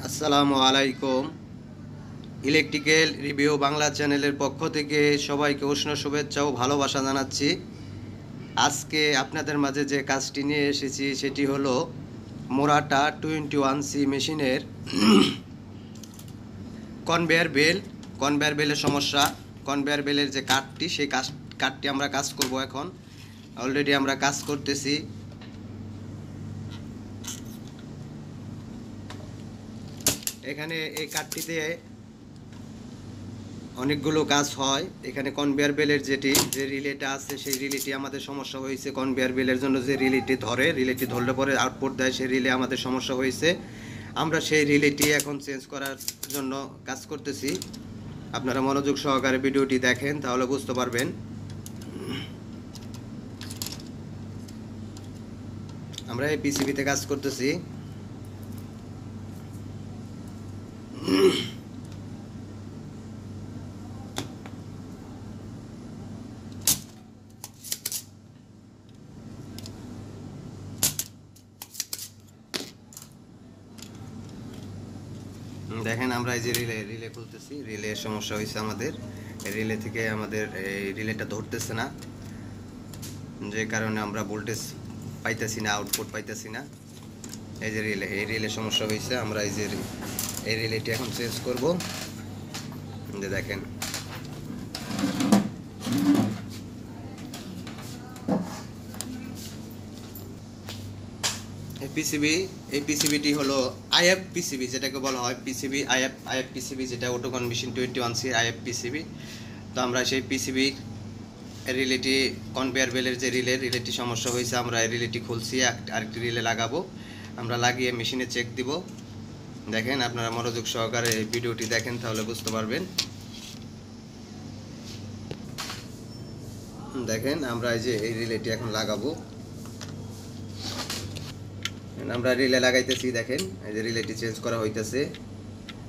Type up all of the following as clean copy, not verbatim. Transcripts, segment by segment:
আসসালামু আলাইকুম। Electrical review Bangla চ্যানেলের পক্ষ থেকে সবাইকে উষ্ণ শুভেচ্ছা ও ভালোবাসা জানাচ্ছি। আজকে আপনাদের মাঝে যে কাজটি নিয়ে এসেছি সেটি হলো মোরাটা 21C মেশিনের কনভেয়ার বেলের সমস্যা। কনভেয়ার বেলের যে কাঠটি, সেই কাঠটি আমরা কাজ করব। এখন অলরেডি আমরা কাজ করতেছি। এখানে এই কাঠটিতে অনেকগুলো কাজ হয়। এখানে কনভেয়ার বেলের যে রিলেটা আছে, সেই রিলেটি আমাদের সমস্যা হয়েছে। কনভেয়ার বেলের জন্য যে রিলেটি ধরলে পরে আউটপুট দেয়, সেই রিলে আমাদের সমস্যা হয়েছে। আমরা সেই রিলেটি এখন চেঞ্জ করার জন্য কাজ করতেছি। আপনারা মনোযোগ সহকারে ভিডিওটি দেখেন, তাহলে বুঝতে পারবেন। আমরা এই পিসিবিতে কাজ করতেছি। দেখেন, আমরা এই যে রিলে খুলতেছি। রিলে সমস্যা হয়েছে আমাদের। রিলে থেকে আমাদের এই রিলেটা ধরতেছে না, যে কারণে আমরা ভোল্টেজ পাইতেছি না, আউটপুট পাইতেছি না। এই যে এই রিলে সমস্যা হয়েছে। আমরা এই রিলেটি এখন চেঞ্জ করব। যে দেখেন, এই পিসিবিটি হলো আইএফ পিসিবি, যেটাকে বলা হয় পিসিবি আইএফ পিসিবি, যেটা অটোকন মেশিন 21C আইএফ পিসিবি। তো আমরা সেই পিসিবি রিলেটি, কনভেয়ার বেলের যে রিলেটি সমস্যা হয়েছে, আমরা এই রিলেটি খুলছি। আরেকটি রিলে লাগাবো। আমরা লাগিয়ে মেশিনে চেক দিব। দেখেন, আপনারা মনোযোগ সহকারে এই ভিডিওটি দেখেন, তাহলে বুঝতে পারবেন। দেখেন, আমরা এই যে এই রিলেটি এখন লাগাবো। আমরা রিলে লাগাইতেছি। দেখেন, এই যে রিলেটি চেঞ্জ করা হইতেছে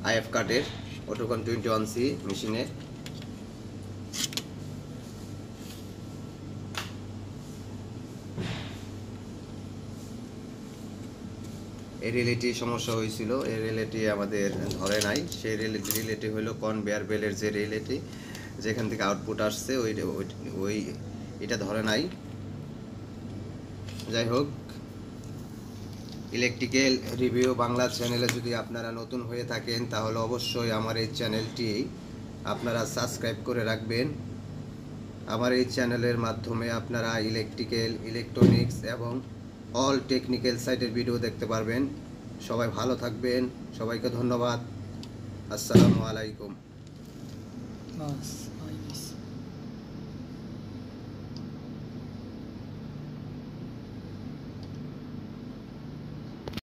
আইএফ কার্ডের অটোকন 21C মেশিনে। এই রিলেটি সমস্যা হয়েছিল, এই রিলেটি আমাদের ধরে নাই। সেই রিলেটি হলো কনভেয়ার বেলের যে রিলেটি, যেখান থেকে আউটপুট আসছে, ওই এটা ধরে নাই। যাই হোক, ইলেকট্রিক্যাল রিভিউ বাংলা চ্যানেলে যদি আপনারা নতুন হয়ে থাকেন, তাহলে অবশ্যই আমার এই চ্যানেলটি আপনারা সাবস্ক্রাইব করে রাখবেন। আমার এই চ্যানেলের মাধ্যমে আপনারা ইলেকট্রিক্যাল, ইলেকট্রনিক্স এবং অল টেকনিক্যাল সাইটের ভিডিও দেখতে পারবেন। সবাই ভালো থাকবেন। সবাইকে ধন্যবাদ। আসসালামু আলাইকুম।